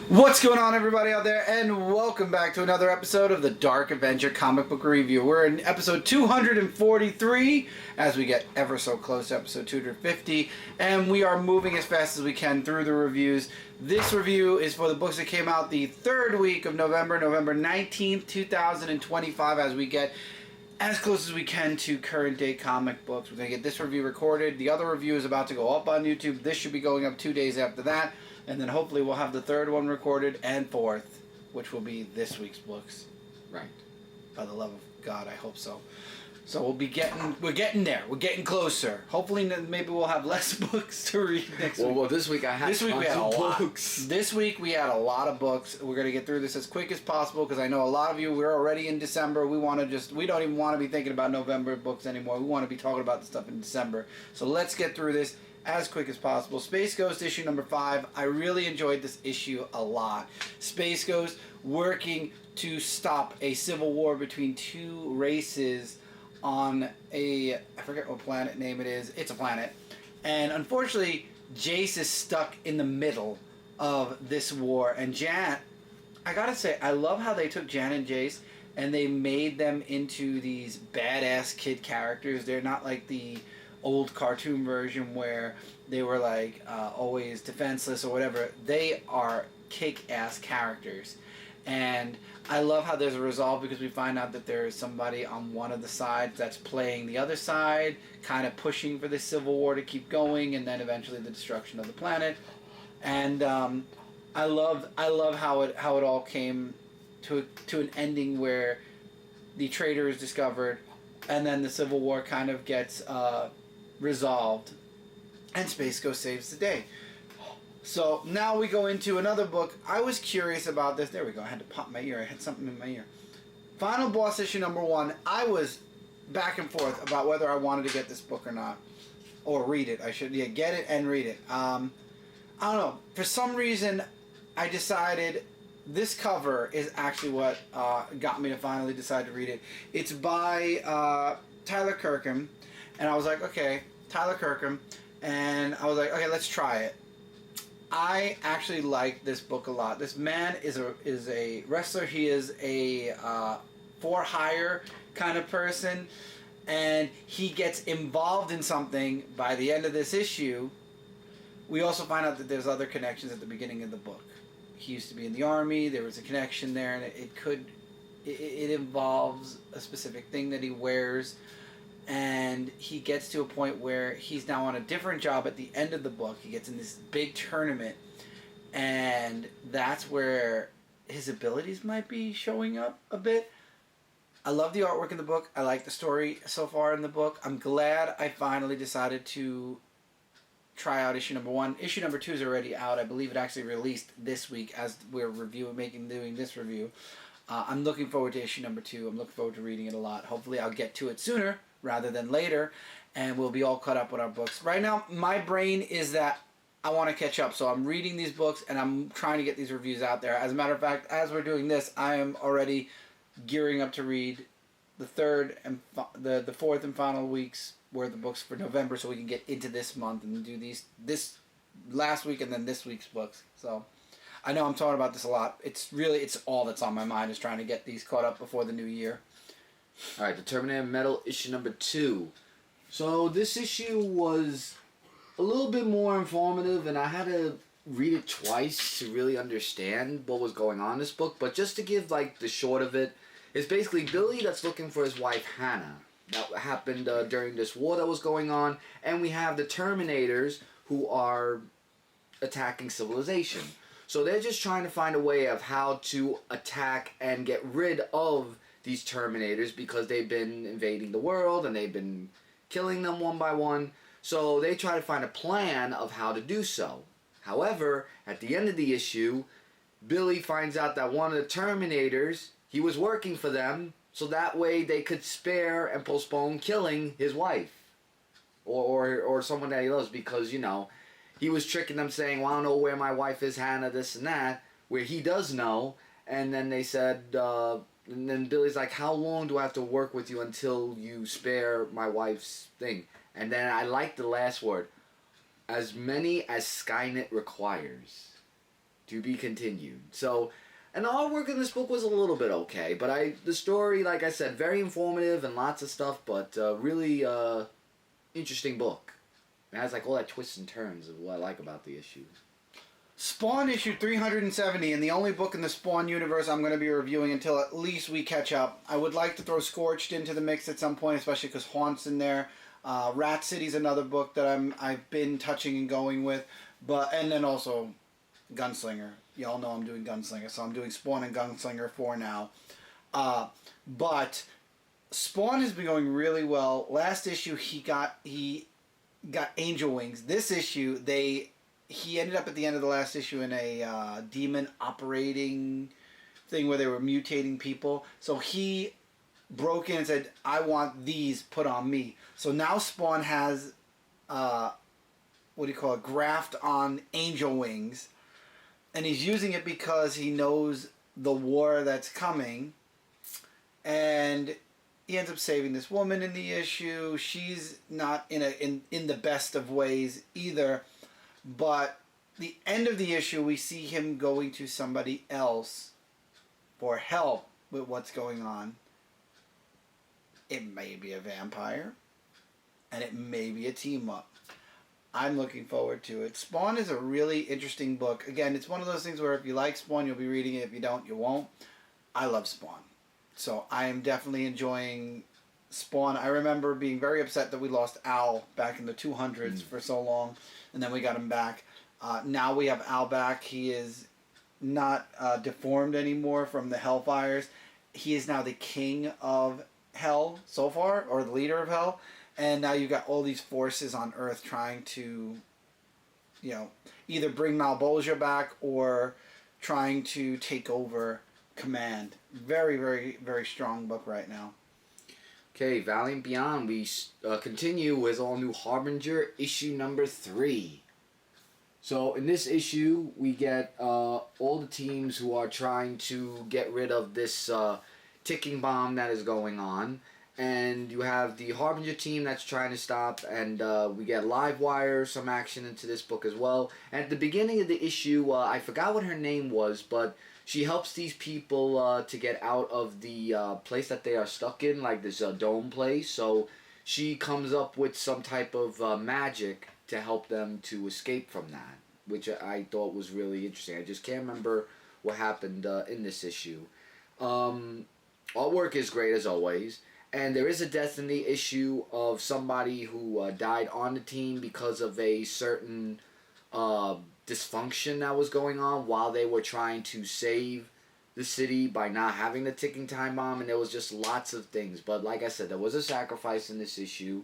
What's going on, everybody out there, and welcome back to another episode of the Dark Avenger comic book review. We're in episode 243 as we get ever so close to episode 250, and we are moving as fast as we can through the reviews. This review is for the books that came out the third week of November 19th, 2025, as we get as close as we can to current day comic books. We're going to get this review recorded. The other review is about to go up on YouTube. This should be going up 2 days after that. And then hopefully we'll have the third one recorded and fourth, which will be this week's books. Right. By the love of God, I hope so. So we're getting there. We're getting closer. Hopefully maybe we'll have less books to read next week. Well, this week we had a lot. This week we had a lot of books. We're going to get through this as quick as possible because I know a lot of you, we're already in December. We don't even want to be thinking about November books anymore. We want to be talking about the stuff in December. So let's get through this as quick as possible. Space Ghost issue number 5. I really enjoyed this issue a lot. Space Ghost working to stop a civil war between two races on I forget what planet name it is. It's a planet. And unfortunately, Jace is stuck in the middle of this war. And Jan, I gotta say, I love how they took Jan and Jace and they made them into these badass kid characters. They're not like the old cartoon version where they were like always defenseless or whatever. They are kick-ass characters, and I love how there's a resolve because we find out that there is somebody on one of the sides that's playing the other side, kind of pushing for this civil war to keep going, and then eventually the destruction of the planet. And I love how it all came to an ending where the traitor is discovered, and then the civil war kind of gets resolved, and Space Ghost saves the day. So now we go into another book. I was curious about this. There we go. I had to pop my ear. I had something in my ear. Final Boss issue number 1. I was back and forth about whether I wanted to get this book or not, or read it. I should get it and read it. I don't know. For some reason, I decided this cover is actually what got me to finally decide to read it. It's by Tyler Kirkham. And I was like, okay, Tyler Kirkham. And I was like, okay, let's try it. I actually like this book a lot. This man is a wrestler. He is a for hire kind of person. And he gets involved in something by the end of this issue. We also find out that there's other connections at the beginning of the book. He used to be in the army. There was a connection there. And it involves a specific thing that he wears. And he gets to a point where he's now on a different job at the end of the book. He gets in this big tournament, and that's where his abilities might be showing up a bit. I love the artwork in the book. I like the story so far in the book. I'm glad I finally decided to try out issue number 1. Issue number 2 is already out. I believe it actually released this week as we're doing this review. I'm looking forward to issue number 2. I'm looking forward to reading it a lot. Hopefully I'll get to it sooner rather than later, and we'll be all caught up with our books. Right now, my brain is that I want to catch up, so I'm reading these books, and I'm trying to get these reviews out there. As a matter of fact, as we're doing this, I am already gearing up to read the third and the fourth and final week's worth of books for November, so we can get into this month and do this last week and then this week's books. So I know I'm talking about this a lot. It's all that's on my mind is trying to get these caught up before the new year. Alright, the Terminator Metal issue number 2. So this issue was a little bit more informative, and I had to read it twice to really understand what was going on in this book. But just to give like the short of it, it's basically Billy that's looking for his wife Hannah. That happened during this war that was going on, and we have the Terminators who are attacking civilization. So they're just trying to find a way of how to attack and get rid of these Terminators because they've been invading the world and they've been killing them one by one. So they try to find a plan of how to do so. However, at the end of the issue, Billy finds out that one of the Terminators, he was working for them, so that way they could spare and postpone killing his wife. Or someone that he loves, because, you know, he was tricking them saying, well, I don't know where my wife is, Hannah, this and that, where he does know. And then they said, and then Billy's like, how long do I have to work with you until you spare my wife's thing? And then I like the last word, as many as Skynet requires. To be continued. So, and the artwork in this book was a little bit okay, but the story, like I said, very informative and lots of stuff, but really interesting book. It has like all that twists and turns of what I like about the issue. Spawn issue 370, and the only book in the Spawn universe I'm going to be reviewing until at least we catch up. I would like to throw Scorched into the mix at some point, especially because Haunt's in there. Rat City's another book that I've been touching and going with, and then also Gunslinger. Y'all know I'm doing Gunslinger, so I'm doing Spawn and Gunslinger for now. But Spawn has been going really well. Last issue he got Angel Wings. This issue he ended up at the end of the last issue in a demon operating thing where they were mutating people. So he broke in and said, I want these put on me. So now Spawn has, graft on Angel Wings. And he's using it because he knows the war that's coming. And he ends up saving this woman in the issue. She's not in the best of ways either. But the end of the issue, we see him going to somebody else for help with what's going on. It may be a vampire, and it may be a team-up. I'm looking forward to it. Spawn is a really interesting book. Again, it's one of those things where if you like Spawn, you'll be reading it. If you don't, you won't. I love Spawn. So I am definitely enjoying Spawn. I remember being very upset that we lost Al back in the 200s for so long, and then we got him back. Now we have Al back. He is not deformed anymore from the Hellfires. He is now the king of Hell so far, or the leader of Hell. And now you've got all these forces on Earth trying to, either bring Malbolgia back or trying to take over command. Very, very, very strong book right now. Okay, Valiant Beyond. We continue with all new Harbinger, issue number 3. So in this issue, we get all the teams who are trying to get rid of this ticking bomb that is going on. And you have the Harbinger team that's trying to stop, and we get Livewire, some action into this book as well. And at the beginning of the issue, I forgot what her name was, but she helps these people to get out of the place that they are stuck in, like this dome place. So she comes up with some type of magic to help them to escape from that, which I thought was really interesting. I just can't remember what happened in this issue. Artwork is great as always. And there is a death in the issue of somebody who died on the team because of a certain dysfunction that was going on while they were trying to save the city by not having the ticking time bomb. And there was just lots of things. But like I said, there was a sacrifice in this issue.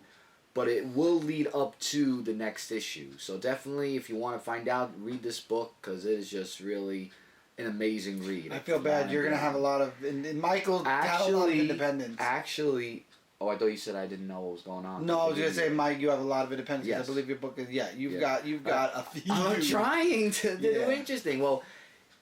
But it will lead up to the next issue. So definitely, if you want to find out, read this book because it is just really an amazing read. I feel bad. You're going to have a lot of... And Michael got a lot of independence. Actually... Oh, I thought you said I didn't know what was going on. No, I was going to say, Mike, you have a lot of independence. Yes. I believe your book is... Yeah, you've got a few... I'm trying to do interesting. Well,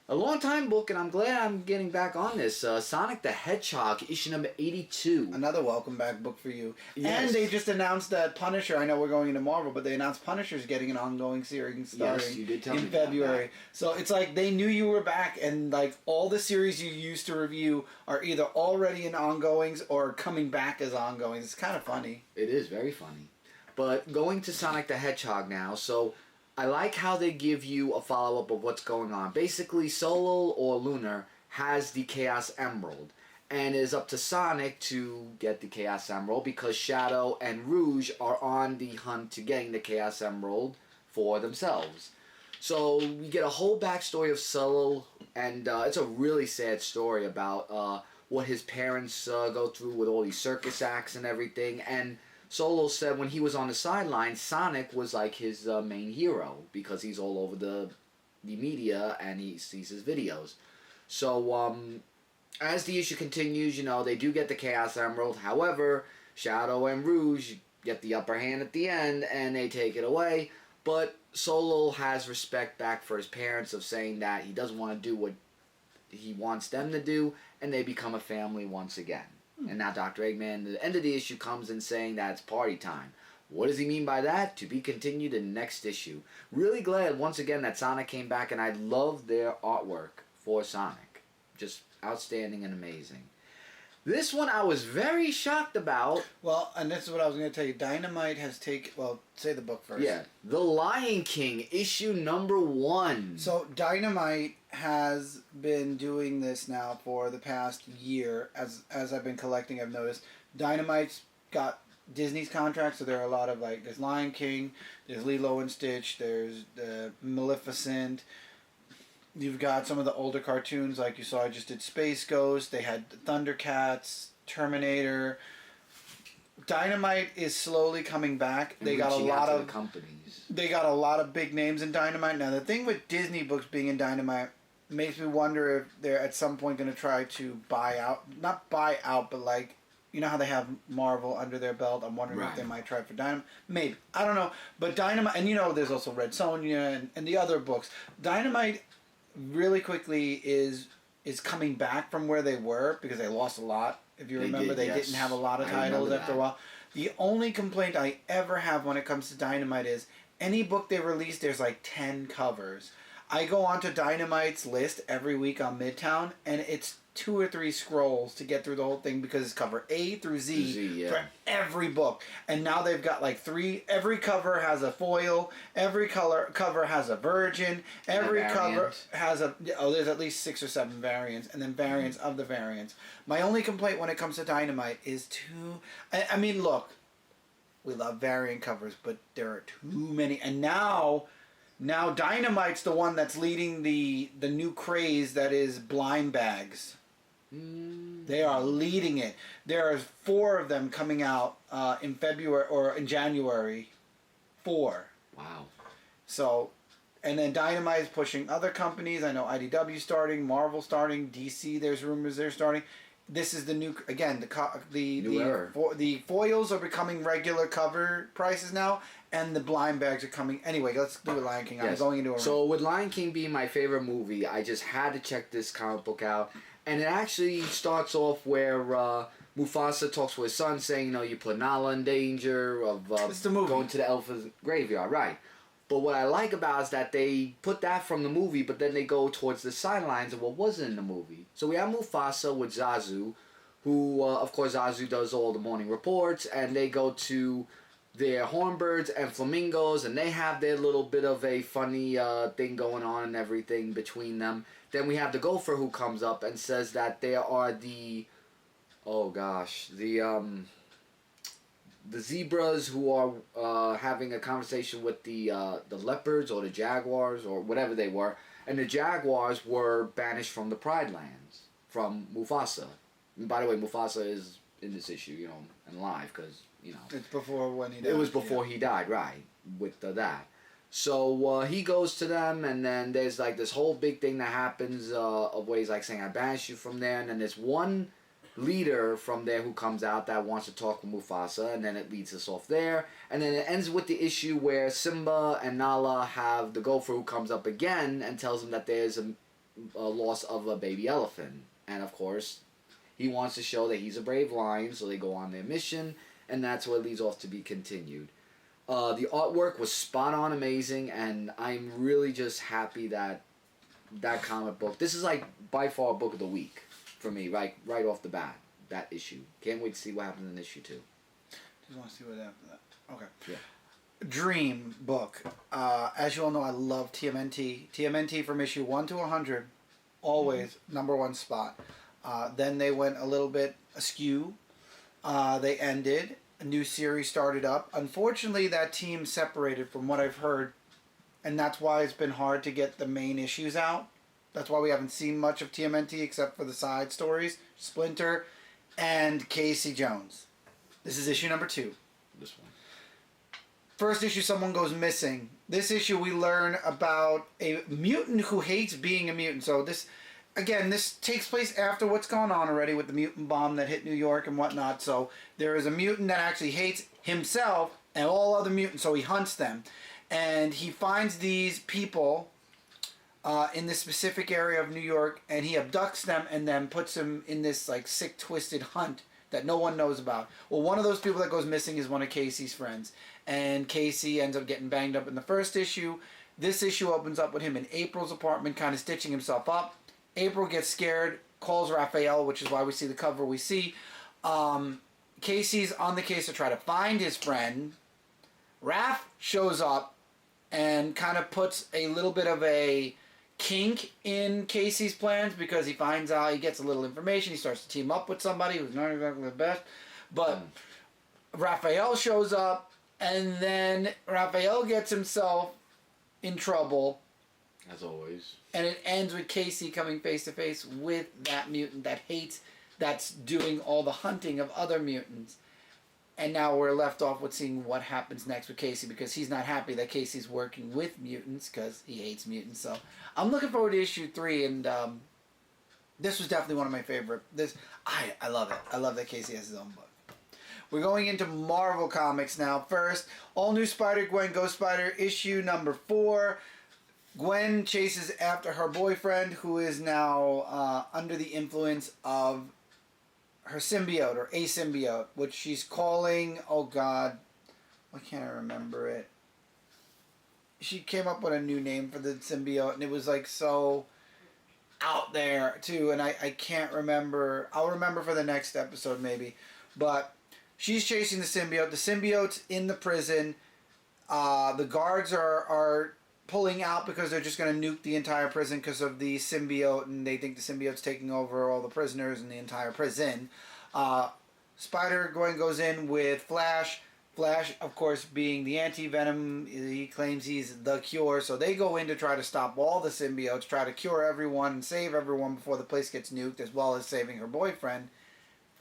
a long time book, and I'm glad I'm getting back on this. Sonic the Hedgehog, issue number 82. Another welcome back book for you. Yes. And they just announced that Punisher, I know we're going into Marvel, but they announced Punisher's getting an ongoing series starting you did tell me in about February. that. So it's like they knew you were back, and like all the series you used to review are either already in ongoings or coming back as ongoings. It's kind of funny. It is very funny. But going to Sonic the Hedgehog now, so... I like how they give you a follow-up of what's going on. Basically, Solo or Lunar has the Chaos Emerald. And it is up to Sonic to get the Chaos Emerald because Shadow and Rouge are on the hunt to getting the Chaos Emerald for themselves. So we get a whole backstory of Solo, and it's a really sad story about what his parents go through with all these circus acts and everything. And Solo said when he was on the sidelines, Sonic was like his main hero because he's all over the media and he sees his videos. So as the issue continues, they do get the Chaos Emerald. However, Shadow and Rouge get the upper hand at the end and they take it away. But Solo has respect back for his parents of saying that he doesn't want to do what he wants them to do, and they become a family once again. And now Dr. Eggman, the end of the issue, comes in saying that it's party time. What does he mean by that? To be continued in next issue. Really glad once again that Sonic came back, and I love their artwork for Sonic. Just outstanding and amazing. This one I was very shocked about. Well, and this is what I was going to tell you. Dynamite has taken... Well, say the book first. Yeah. The Lion King, issue number 1. So, Dynamite has been doing this now for the past year. As I've been collecting, I've noticed. Dynamite's got Disney's contract, so there are a lot of, like, there's Lion King, there's Lilo and Stitch, there's Maleficent. You've got some of the older cartoons, like you saw I just did Space Ghost. They had Thundercats, Terminator. Dynamite is slowly coming back. They got a lot of companies. They got a lot of big names in Dynamite. Now the thing with Disney books being in Dynamite makes me wonder if they're at some point going to try to not buy out, but like, you know how they have Marvel under their belt? I'm wondering if they might try for Dynamite. Maybe. I don't know. But Dynamite, and you know there's also Red Sonja and the other books. Dynamite really quickly is coming back from where they were because they lost a lot. If you remember, they didn't have a lot of titles after a while. The only complaint I ever have when it comes to Dynamite is any book they release, there's like 10 covers. I go onto Dynamite's list every week on Midtown, and it's 2 or 3 scrolls to get through the whole thing because it's cover A through Z for every book. And now they've got like 3. Every cover has a foil. Every cover has a virgin. Every cover has there's at least 6 or 7 variants, and then variants of the variants. My only complaint when it comes to Dynamite is I mean, look, we love variant covers, but there are too many. And now Dynamite's the one that's leading the new craze that is blind bags. They are leading it. There are 4 of them coming out in February or in January. 4. Wow. So, and then Dynamite is pushing other companies. I know IDW starting, Marvel starting, DC. There's rumors they're starting. This is the new again. The foils are becoming regular cover prices now, and the blind bags are coming. Anyway, let's do Lion King. I'm going into a So with Lion King being my favorite movie, I just had to check this comic book out, and it actually starts off where Mufasa talks to his son, saying, you put Nala in danger of going to the elephant graveyard, right? But what I like about is that they put that from the movie, but then they go towards the sidelines of what wasn't in the movie. So we have Mufasa with Zazu, who, of course, Zazu does all the morning reports, and they go to their hornbirds and flamingos, and they have their little bit of a funny thing going on and everything between them. Then we have the gopher who comes up and says that there are the zebras who are having a conversation with the leopards or the jaguars or whatever they were, and the jaguars were banished from the Pride Lands from Mufasa. And by the way, Mufasa is in this issue, and alive because it's before when he died. It was before he died, right? With that. So he goes to them, and then there's like this whole big thing that happens of ways like saying I banish you from there, and then there's one leader from there who comes out that wants to talk with Mufasa, and then it leads us off there, and then it ends with the issue where Simba and Nala have the gopher who comes up again and tells them that there's a loss of a baby elephant, and of course he wants to show that he's a brave lion, so they go on their mission, and that's what leads off to be continued. The artwork was spot on amazing, and I'm really just happy that comic book, this is like by far book of the week for me, right off the bat, that issue. Can't wait to see what happens in issue 2. Just want to see what happens to that. Okay. Yeah. Dream book. As you all know, I love TMNT. TMNT from issue 1 to 100, always number 1 spot. Then they went a little bit askew. They ended. A new series started up. Unfortunately, that team separated from what I've heard, and that's why it's been hard to get the main issues out. That's why we haven't seen much of TMNT except for the side stories, Splinter, and Casey Jones. This is issue number 2. This one. First issue, someone goes missing. This issue, we learn about a mutant who hates being a mutant. So this takes place after what's gone on already with the mutant bomb that hit New York and whatnot. So there is a mutant that actually hates himself and all other mutants, so he hunts them. And he finds these people in this specific area of New York, and he abducts them and then puts them in this like sick, twisted hunt that no one knows about. Well, one of those people that goes missing is one of Casey's friends. And Casey ends up getting banged up in the first issue. This issue opens up with him in April's apartment, kind of stitching himself up. April gets scared, calls Raphael, which is why we see the cover we see. Casey's on the case to try to find his friend. Raph shows up and kind of puts a little bit of a kink in Casey's plans because he finds out, he gets a little information, he starts to team up with somebody who's not exactly the best. But Raphael shows up, and then Raphael gets himself in trouble. As always. And it ends with Casey coming face to face with that mutant that hates, that's doing all the hunting of other mutants. And now we're left off with seeing what happens next with Casey, because he's not happy that Casey's working with mutants because he hates mutants. So I'm looking forward to issue 3, and this was definitely one of my favorite. I love it. I love that Casey has his own book. We're going into Marvel Comics now. First, all new Spider-Gwen Ghost Spider issue number 4. Gwen chases after her boyfriend, who is now under the influence of her symbiote, or a symbiote, which she's calling, oh god, why can't I remember it? She came up with a new name for the symbiote, and it was like so out there too, and I can't remember. I'll remember for the next episode maybe. But she's chasing the symbiote. The symbiote's in the prison. The guards are pulling out because they're just going to nuke the entire prison because of the symbiote, and they think the symbiote's taking over all the prisoners in the entire prison. Spider-Gwen goes in with Flash. Flash, of course, being the anti-venom, he claims he's the cure, so they go in to try to stop all the symbiotes, try to cure everyone and save everyone before the place gets nuked, as well as saving her boyfriend.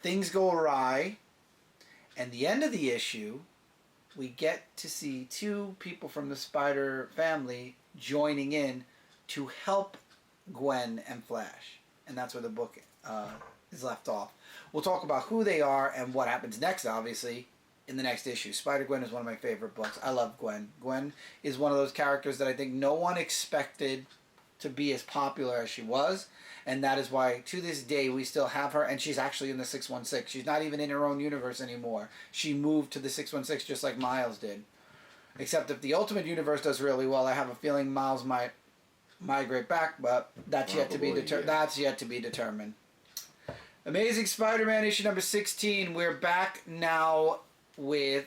Things go awry, and the end of the issue, we get to see 2 people from the Spider family joining in to help Gwen and Flash. And that's where the book is left off. We'll talk about who they are and what happens next, obviously, in the next issue. Spider-Gwen is one of my favorite books. I love Gwen. Gwen is one of those characters that I think no one expected to be as popular as she was. And that is why, to this day, we still have her. And she's actually in the 616. She's not even in her own universe anymore. She moved to the 616 just like Miles did. Except if the Ultimate Universe does really well, I have a feeling Miles might migrate back. But that's yet to be That's yet to be determined. Amazing Spider-Man issue number 16. We're back now with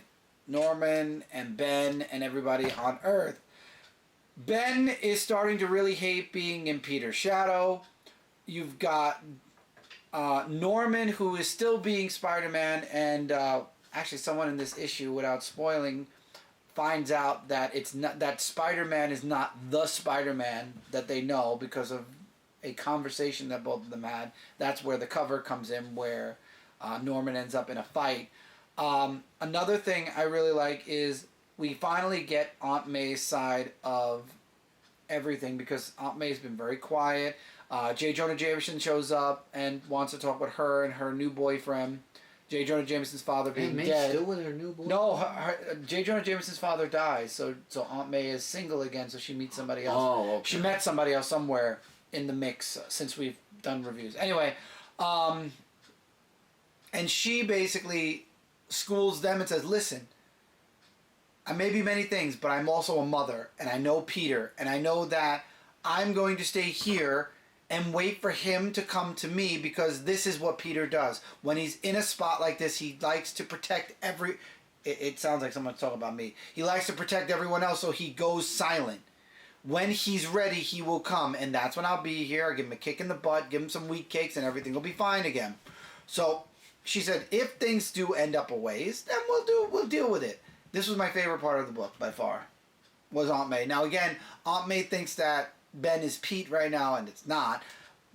Norman and Ben and everybody on Earth. Ben is starting to really hate being in Peter's shadow. You've got Norman, who is still being Spider-Man, and actually someone in this issue, without spoiling, finds out that it's not, that Spider-Man is not the Spider-Man that they know because of a conversation that both of them had. That's where the cover comes in, where Norman ends up in a fight. Another thing I really like is we finally get Aunt May's side of everything, because Aunt May's been very quiet. J. Jonah Jameson shows up and wants to talk with her and her new boyfriend. J. Jonah Jameson's father being May's dead. still with her new boyfriend? No, J. Jonah Jameson's father dies, so Aunt May is single again, so she meets somebody else. Oh, okay. She met somebody else somewhere in the mix since we've done reviews. Anyway, and she basically schools them and says, listen, I may be many things, but I'm also a mother, and I know Peter, and I know that I'm going to stay here and wait for him to come to me, because this is what Peter does. When he's in a spot like this, he likes to protect it sounds like someone's talking about me. He likes to protect everyone else, so he goes silent. When he's ready, he will come, and that's when I'll be here. I'll give him a kick in the butt, give him some wheat cakes, and everything will be fine again. So she said, if things do end up a ways, then we'll deal with it. This was my favorite part of the book by far, was Aunt May. Now again, Aunt May thinks that Ben is Pete right now, and it's not.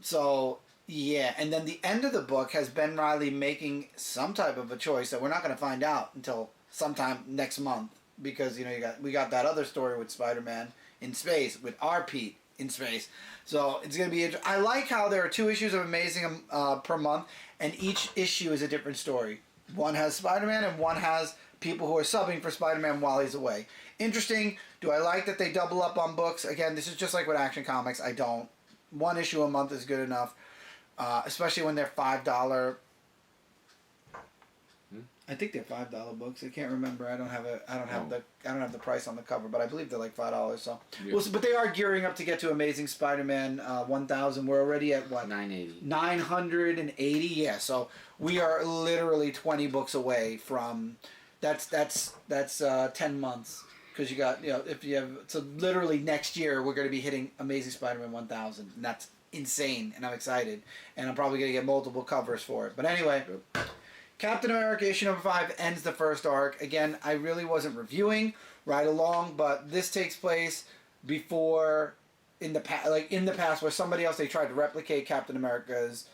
So yeah, and then the end of the book has Ben Reilly making some type of a choice that we're not going to find out until sometime next month, because we got that other story with Spider-Man in space, with our Pete in space. So it's going to be interesting. I like how there are 2 issues of Amazing per month, and each issue is a different story. One has Spider-Man, and one has people who are subbing for Spider-Man while he's away. Interesting. Do I like that they double up on books? Again, this is just like with Action Comics. I don't. 1 issue a month is good enough, especially when they're $5 I think they're $5 books. I can't remember. I don't have the price on the cover, but I believe they're like $5. So, Yeah. well, but they are gearing up to get to Amazing Spider-Man 1000. We're already at what? 980. 980. Yeah. So we are literally 20 books away from. That's 10 months. Because you got, if you have, so literally next year we're going to be hitting Amazing Spider-Man 1000, and that's insane, and I'm excited, and I'm probably going to get multiple covers for it. But anyway, Captain America issue number 5 ends the first arc. Again, I really wasn't reviewing right along, but this takes place before, in the past, where somebody else, they tried to replicate Captain America's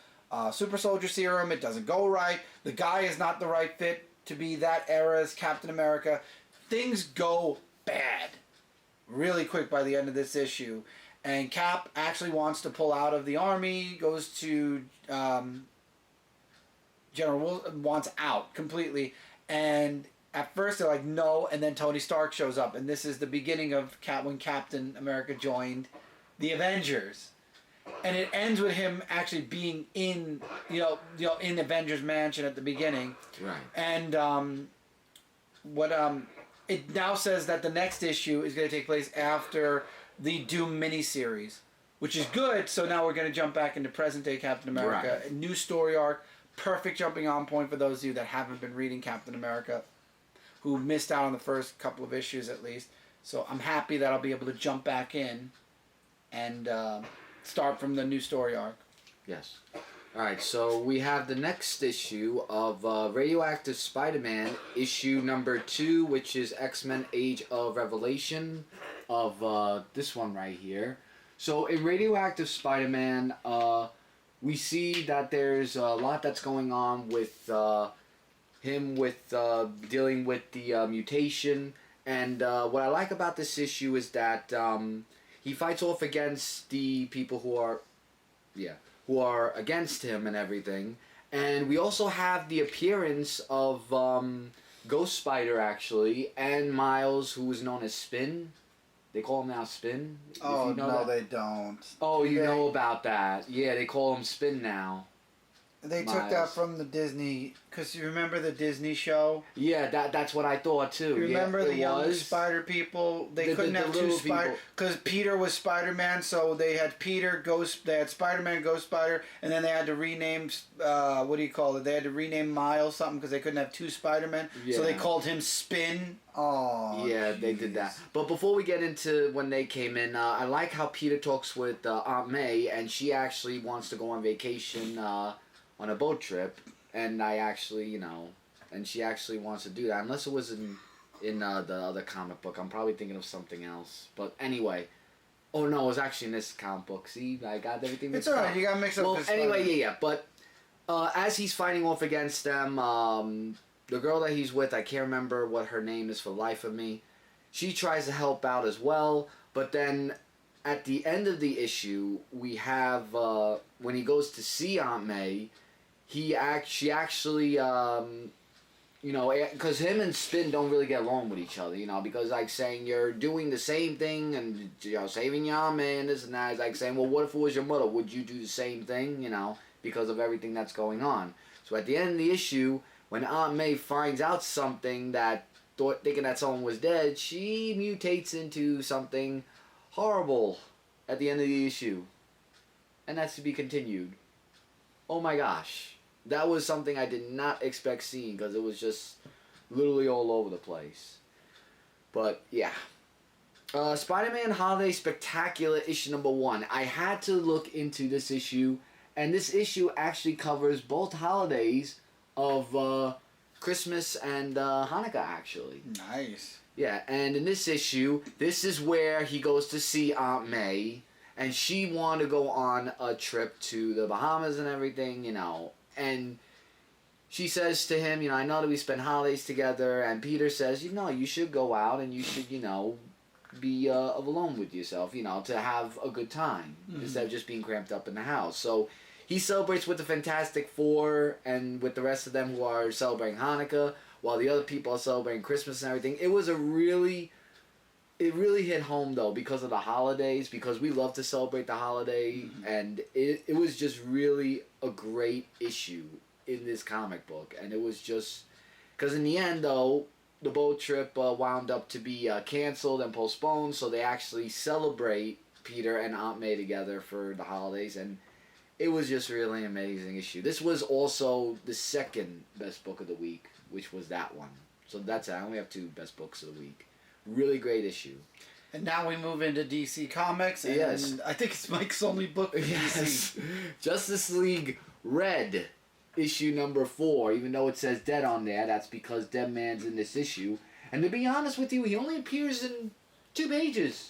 super soldier serum. It doesn't go right. The guy is not the right fit to be that era's Captain America. Things go bad really quick by the end of this issue, and Cap actually wants to pull out of the army, goes to wants out completely, and at first they're like no, and then Tony Stark shows up, and this is the beginning of when Captain America joined the Avengers, and it ends with him actually being in in Avengers Mansion at the beginning, right? And it now says that the next issue is going to take place after the Doom miniseries, which is good. So now we're going to jump back into present-day Captain America. Right. A new story arc. Perfect jumping on point for those of you that haven't been reading Captain America, who missed out on the first couple of issues at least. So I'm happy that I'll be able to jump back in and start from the new story arc. Yes. Alright, so we have the next issue of Radioactive Spider-Man, issue number 2, which is X-Men Age of Revelation of this one right here. So in Radioactive Spider-Man, we see that there's a lot that's going on with him dealing with the mutation. And what I like about this issue is that he fights off against the people who are against him and everything. And we also have the appearance of Ghost Spider, actually, and Miles, who is known as Spin. They call him now Spin. Oh, no, they don't. Oh, you know about that. Yeah, they call him Spin now. They took that from the Disney, because you remember the Disney show? Yeah, that's what I thought too. You remember the young Spider people? They couldn't have two Spider, because Peter was Spider-Man, so they had they had Spider-Man, Ghost Spider, and then they had to rename, what do you call it? They had to rename Miles something because they couldn't have two Spider-Men, so they called him Spin. Oh, yeah, they did that. But before we get into when they came in, I like how Peter talks with Aunt May, and she actually wants to go on vacation on a boat trip, and and she actually wants to do that, unless it was in the other comic book. I'm probably thinking of something else, but anyway. Oh no, it was actually in this comic book. See, I got everything mixed up. It's alright, you gotta mix up. Well, anyway, yeah, but as he's fighting off against them, the girl that he's with, I can't remember what her name is for the life of me, she tries to help out as well, but then at the end of the issue, we have, when he goes to see Aunt May, she actually, because him and Spin don't really get along with each other, because like saying you're doing the same thing and, saving your Aunt May and this and that, is like saying, well, what if it was your mother? Would you do the same thing, because of everything that's going on? So at the end of the issue, when Aunt May finds out something thinking that someone was dead, she mutates into something horrible at the end of the issue. And that's to be continued. Oh my gosh. That was something I did not expect seeing, because it was just literally all over the place. But, yeah. Spider-Man Holiday Spectacular issue number 1. I had to look into this issue, and this issue actually covers both holidays of Christmas and Hanukkah, actually. Nice. Yeah, and in this issue, this is where he goes to see Aunt May, and she wanted to go on a trip to the Bahamas and everything, and she says to him, I know that we spend holidays together, and Peter says, you should go out and you should, be alone with yourself, to have a good time, instead of just being cramped up in the house. So he celebrates with the Fantastic Four and with the rest of them who are celebrating Hanukkah, while the other people are celebrating Christmas and everything. It really hit home, though, because of the holidays, because we love to celebrate the holiday, and it was just really a great issue in this comic book, and it was just, Because in the end, though, the boat trip wound up to be canceled and postponed, so they actually celebrate Peter and Aunt May together for the holidays, and it was just really amazing issue. This was also the second best book of the week, which was that one. So that's it. I only have 2 best books of the week. Really great issue. And now we move into DC Comics, and yes. I think it's Mike's only book for DC. Justice League Red, issue number 4. Even though it says Dead on there, that's because Dead Man's in this issue. And to be honest with you, he only appears in 2 pages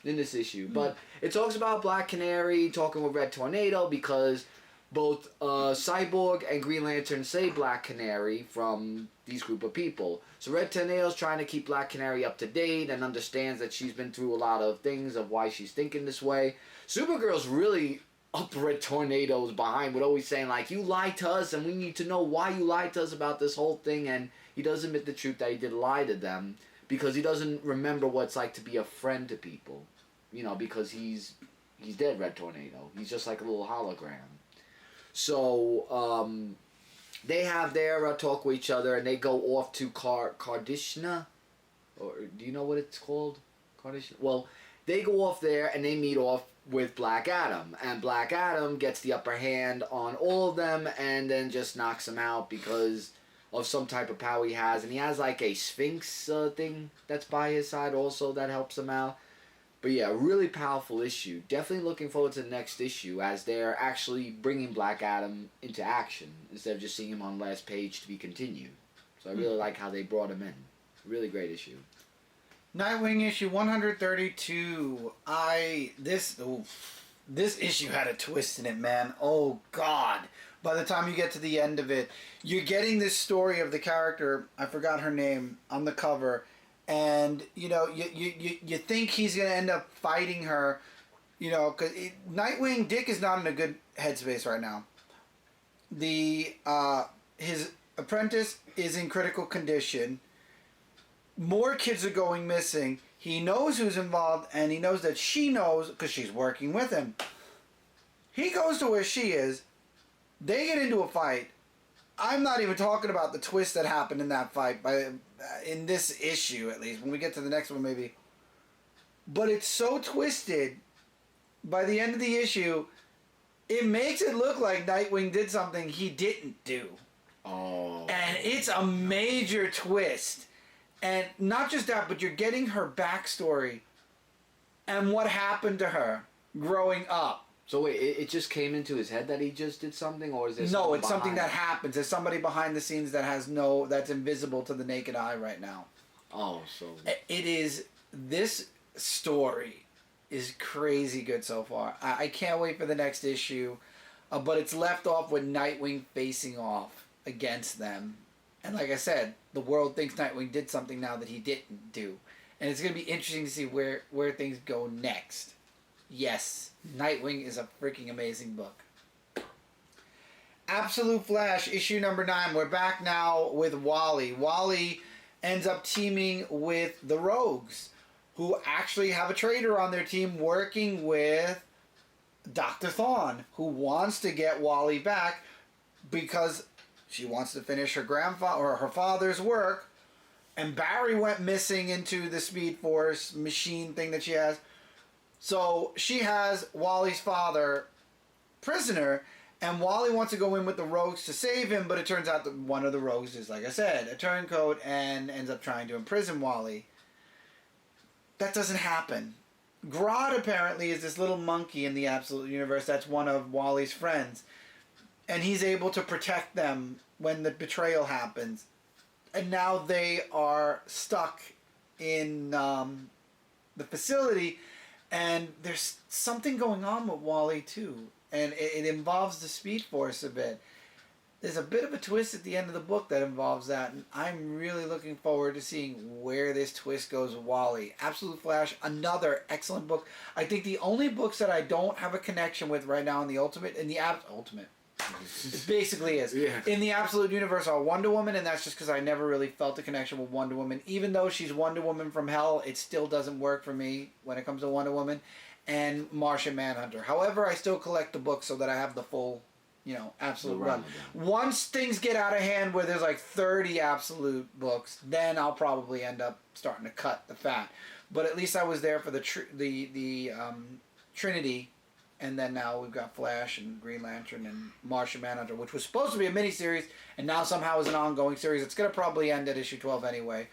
in this issue. But it talks about Black Canary talking with Red Tornado because both Cyborg and Green Lantern say Black Canary from these group of people. So Red Tornado's trying to keep Black Canary up to date and understands that she's been through a lot of things of why she's thinking this way. Supergirl's really up Red Tornado's behind with always saying, like, you lied to us and we need to know why you lied to us about this whole thing. And he does admit the truth that he did lie to them because he doesn't remember what it's like to be a friend to people. You know, because he's dead, Red Tornado. He's just like a little hologram. So, they have their talk with each other, and they go off to Kardishna. Or, do you know what it's called? Kardishna? Well, they go off there, and they meet off with Black Adam. And Black Adam gets the upper hand on all of them, and then just knocks them out because of some type of power he has. And he has, like, a Sphinx thing that's by his side also that helps him out. But yeah, really powerful issue. Definitely looking forward to the next issue as they're actually bringing Black Adam into action instead of just seeing him on last page to be continued. So I really like how they brought him in. Really great issue. Nightwing issue 132. This issue had a twist in it, man. Oh God. By the time you get to the end of it, you're getting this story of the character, I forgot her name, on the cover. And, you know, you think he's going to end up fighting her, you know, because Nightwing, Dick is not in a good headspace right now. His apprentice is in critical condition. More kids are going missing. He knows who's involved, and he knows that she knows because she's working with him. He goes to where she is. They get into a fight. I'm not even talking about the twist that happened in that fight, in this issue at least. When we get to the next one, maybe. But it's so twisted. By the end of the issue, it makes it look like Nightwing did something he didn't do. Oh. And it's a major twist. And not just that, but you're getting her backstory and what happened to her growing up. So wait, it just came into his head that he just did something, or is there No, it's something that happens. There's somebody behind the scenes that that's invisible to the naked eye right now. Oh, so This story is crazy good so far. I can't wait for the next issue, but it's left off with Nightwing facing off against them. And like I said, the world thinks Nightwing did something now that he didn't do. And it's going to be interesting to see where things go next. Yes, Nightwing is a freaking amazing book. Absolute Flash, issue number 9. We're back now with Wally. Wally ends up teaming with the Rogues, who actually have a traitor on their team working with Dr. Thawne, who wants to get Wally back because she wants to finish her grandfather or her father's work. And Barry went missing into the Speed Force machine thing that she has. So she has Wally's father prisoner, and Wally wants to go in with the Rogues to save him, but it turns out that one of the Rogues is, like I said, a turncoat and ends up trying to imprison Wally. That doesn't happen. Grodd apparently is this little monkey in the Absolute Universe that's one of Wally's friends, and he's able to protect them when the betrayal happens. And now they are stuck in the facility. And there's something going on with Wally, too. And it involves the Speed Force a bit. There's a bit of a twist at the end of the book that involves that. And I'm really looking forward to seeing where this twist goes with Wally. Absolute Flash, another excellent book. I think the only books that I don't have a connection with right now in the Ultimate... It basically is. Yeah. In the Absolute Universe are Wonder Woman, and that's just because I never really felt a connection with Wonder Woman. Even though she's Wonder Woman from hell, it still doesn't work for me when it comes to Wonder Woman. And Martian Manhunter. However, I still collect the books so that I have the full absolute The run. Once things get out of hand where there's like 30 absolute books, then I'll probably end up starting to cut the fat. But at least I was there for the Trinity, and then now we've got Flash and Green Lantern and Martian Manhunter, which was supposed to be a miniseries, and now somehow is an ongoing series. It's going to probably end at issue 12 anyway.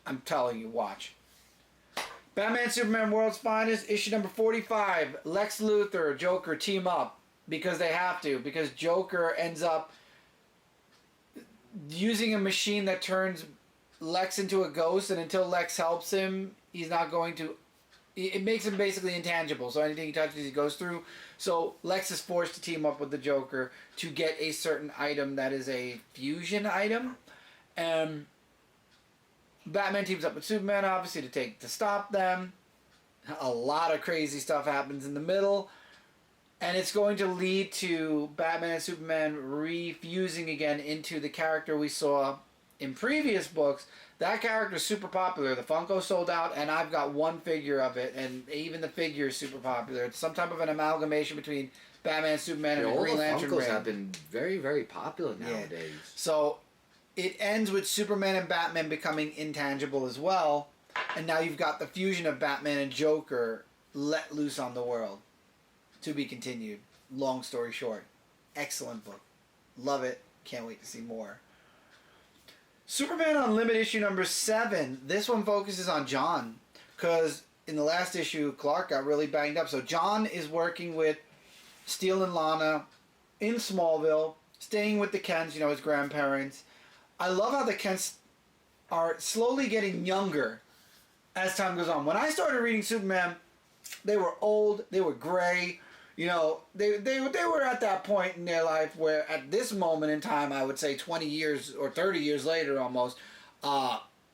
I'm telling you, watch. Batman Superman World's Finest, issue number 45. Lex Luthor, Joker team up because they have to, because Joker ends up using a machine that turns Lex into a ghost, and until Lex helps him, he's not going to... It makes him basically intangible, so anything he touches, he goes through. So Lex is forced to team up with the Joker to get a certain item that is a fusion item. And Batman teams up with Superman, obviously, to stop them. A lot of crazy stuff happens in the middle. And it's going to lead to Batman and Superman refusing again into the character we saw in previous books. That character is super popular. The Funko sold out, and I've got one figure of it, and even the figure is super popular. It's some type of an amalgamation between Batman, Superman, and Green Lantern. All the Funkos have been very, very popular nowadays. Yeah. So it ends with Superman and Batman becoming intangible as well, and now you've got the fusion of Batman and Joker let loose on the world. To be continued. Long story short. Excellent book. Love it. Can't wait to see more. Superman Unlimited issue number 7. This one focuses on John. Because in the last issue, Clark got really banged up. So John is working with Steel and Lana in Smallville. Staying with the Kents, his grandparents. I love how the Kents are slowly getting younger as time goes on. When I started reading Superman, they were old. They were gray. They were at that point in their life where at this moment in time, I would say 20 years or 30 years later almost,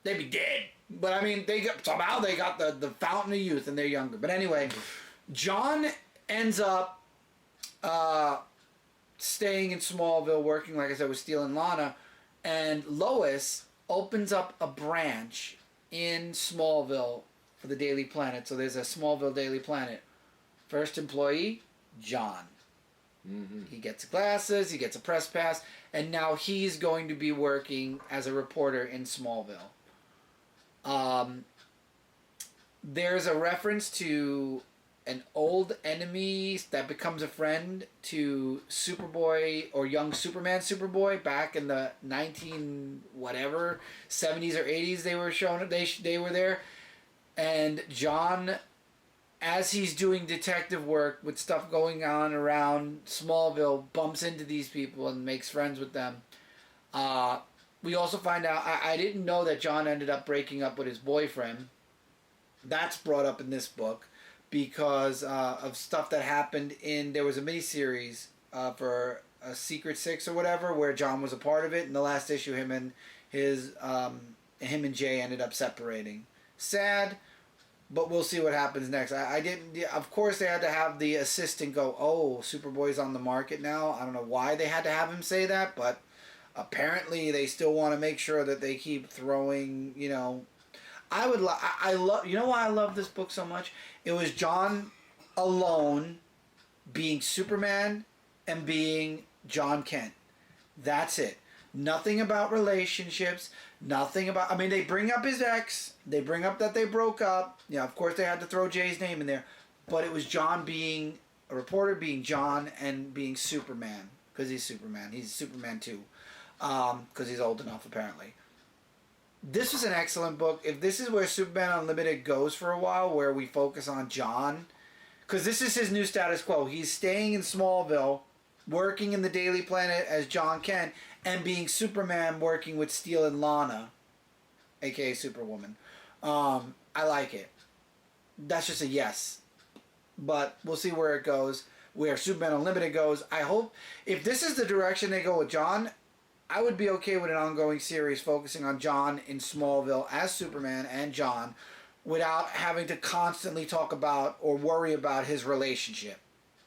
they'd be dead. But I mean, somehow they got the fountain of youth and they're younger. But anyway, John ends up staying in Smallville, working, like I said, with Steel and Lana. And Lois opens up a branch in Smallville for the Daily Planet. So there's a Smallville Daily Planet. First employee, John. Mm-hmm. He gets glasses, he gets a press pass, and now he's going to be working as a reporter in Smallville. There's a reference to an old enemy that becomes a friend to Superboy or young Superboy back in the 70s or 80s. They were shown. They were there, and John, as he's doing detective work with stuff going on around Smallville, bumps into these people and makes friends with them. We also find out, I didn't know that John ended up breaking up with his boyfriend. That's brought up in this book because of stuff that happened there was a miniseries for a Secret Six or whatever where John was a part of it. In the last issue, him and Jay ended up separating. Sad. But we'll see what happens next. I didn't... Of course, they had to have the assistant go, oh, Superboy's on the market now. I don't know why they had to have him say that, but apparently they still want to make sure that they keep throwing, I love... You know why I love this book so much? It was John alone being Superman and being John Kent. That's it. Nothing about relationships. Nothing about... I mean, they bring up his ex. They bring up that they broke up. Yeah, of course they had to throw Jay's name in there. But it was John being... A reporter being John and being Superman. Because he's Superman. He's Superman too. Because he's old enough, apparently. This was an excellent book. If this is where Superman Unlimited goes for a while, where we focus on John... Because this is his new status quo. He's staying in Smallville, working in the Daily Planet as John Kent, and being Superman working with Steel and Lana, a.k.a. Superwoman. I like it. That's just a yes. But we'll see where it goes, where Superman Unlimited goes. I hope, if this is the direction they go with John, I would be okay with an ongoing series focusing on John in Smallville as Superman and John without having to constantly talk about or worry about his relationship.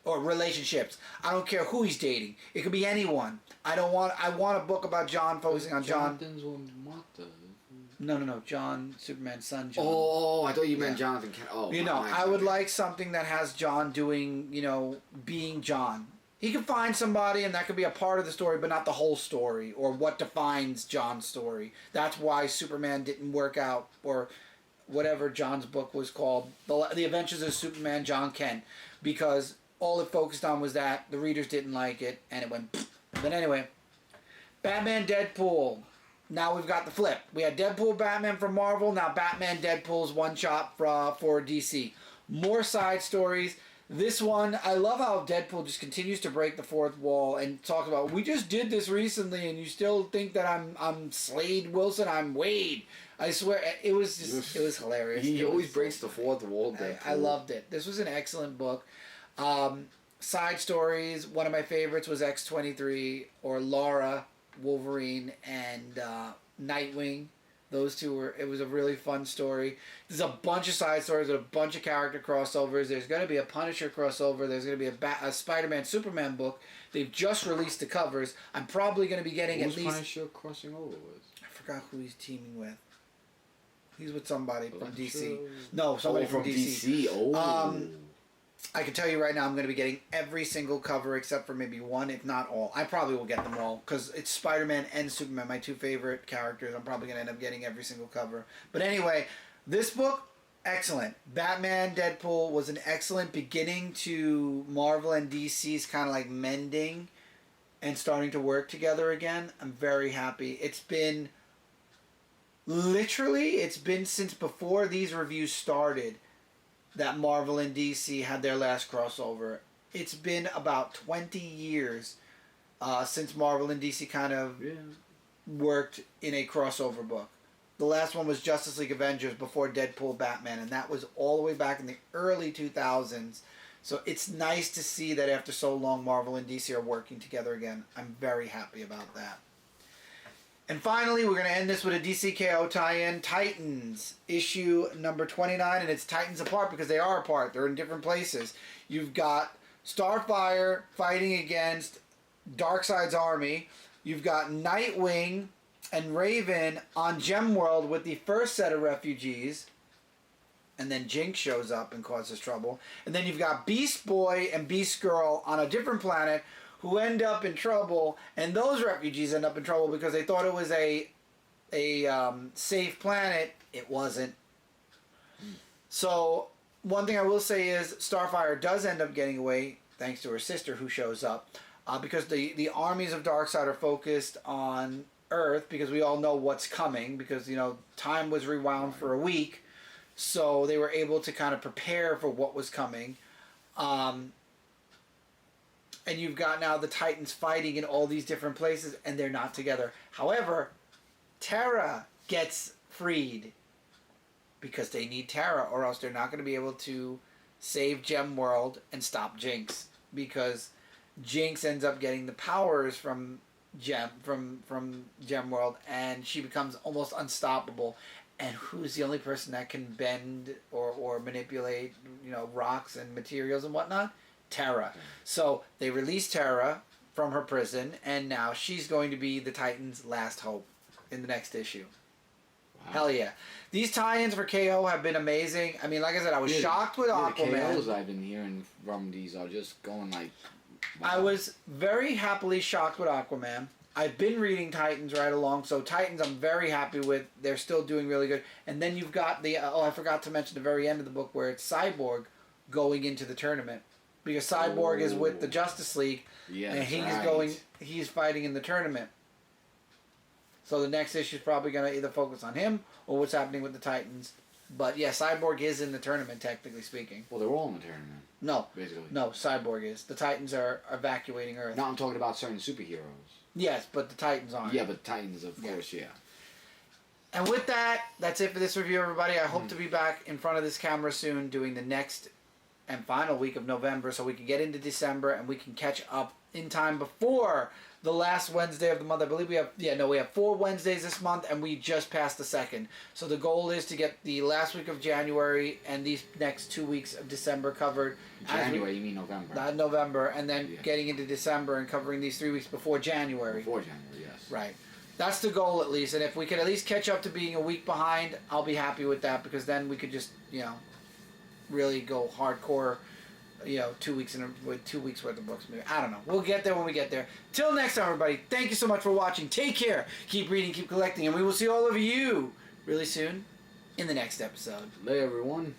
Or relationships. I don't care who he's dating. It could be anyone. I want a book about John focusing on John. No. John, Superman's son, John. Oh, I thought you meant Jonathan Kent. Oh, I would like something that has John doing, being John. he could find somebody and that could be a part of the story, but not the whole story or what defines John's story. That's why Superman didn't work out, or whatever John's book was called, The Adventures of Superman, John Kent, because all it focused on was that the readers didn't like it and it went. But anyway, Batman, Deadpool. Now we've got the flip. We had Deadpool, Batman from Marvel. Now Batman, Deadpool's one shot for DC. More side stories. This one, I love how Deadpool just continues to break the fourth wall and talk about, we just did this recently and you still think that I'm Slade Wilson, I'm Wade. I swear, it was hilarious. He always breaks the fourth wall, Deadpool. I loved it. This was an excellent book. Side stories, one of my favorites was X-23, or Laura, Wolverine, and Nightwing. Those two it was a really fun story. There's a bunch of side stories, a bunch of character crossovers. There's going to be a Punisher crossover. There's going to be a Spider-Man, Superman book. They've just released the covers. I'm probably going to be getting Who's at least... Punisher crossing over with? I forgot who he's teaming with. He's with somebody from DC. No, somebody from DC. Oh. I can tell you right now, I'm going to be getting every single cover except for maybe one, if not all. I probably will get them all because it's Spider-Man and Superman, my two favorite characters. I'm probably going to end up getting every single cover. But anyway, this book, excellent. Batman, Deadpool was an excellent beginning to Marvel and DC's kind of like mending and starting to work together again. I'm very happy. It's been since before these reviews started that Marvel and DC had their last crossover. It's been about 20 years since Marvel and DC kind of worked in a crossover book. The last one was Justice League Avengers before Deadpool, Batman, and that was all the way back in the early 2000s. So it's nice to see that after so long Marvel and DC are working together again. I'm very happy about that. And finally, we're going to end this with a DCKO tie-in, Titans, issue number 29, and it's Titans apart because they are apart. They're in different places. You've got Starfire fighting against Darkseid's army. You've got Nightwing and Raven on Gemworld with the first set of refugees. And then Jinx shows up and causes trouble. And then you've got Beast Boy and Beast Girl on a different planet who end up in trouble, and those refugees end up in trouble because they thought it was a safe planet. It wasn't. So one thing I will say is Starfire does end up getting away thanks to her sister who shows up because the armies of Darkseid are focused on Earth because we all know what's coming because, time was rewound for a week. So they were able to kind of prepare for what was coming. And you've got now the Titans fighting in all these different places, and they're not together. However, Terra gets freed because they need Terra, or else they're not going to be able to save Gemworld and stop Jinx, because Jinx ends up getting the powers from Gemworld, and she becomes almost unstoppable. And who's the only person that can bend or manipulate, rocks and materials and whatnot? Terra. So they released Terra from her prison, and now she's going to be the Titans' last hope in the next issue. Wow. Hell yeah. These tie-ins for KO have been amazing. I mean, like I said, I was shocked with Aquaman. The KOs I've been hearing from these are just going like... Wow. I was very happily shocked with Aquaman. I've been reading Titans right along, so Titans I'm very happy with. They're still doing really good. And then you've got I forgot to mention the very end of the book where it's Cyborg going into the tournament. Because Cyborg is with the Justice League, and he's fighting in the tournament. So the next issue is probably going to either focus on him or what's happening with the Titans. But yeah, Cyborg is in the tournament, technically speaking. Well, they're all in the tournament. No. Basically. No, Cyborg is. The Titans are evacuating Earth. No, I'm talking about certain superheroes. Yes, but the Titans aren't. Yeah, but Titans, of course, yeah. And with that, that's it for this review, everybody. I hope to be back in front of this camera soon doing the next and final week of November so we can get into December and we can catch up in time before the last Wednesday of the month. I believe we have 4 Wednesdays this month and we just passed the second. So the goal is to get the last week of January and these next 2 weeks of December covered. January, you mean November? Not November, and then getting into December and covering these 3 weeks before January. Before January, yes. Right. That's the goal at least. And if we can at least catch up to being a week behind, I'll be happy with that because then we could just, really go hardcore 2 weeks with 2 weeks worth of books. Maybe I don't know. We'll get there when we get there. Till next time, everybody. Thank you so much for watching. Take care. Keep reading. Keep collecting, and we will see all of you really soon in the next episode. Bye, everyone.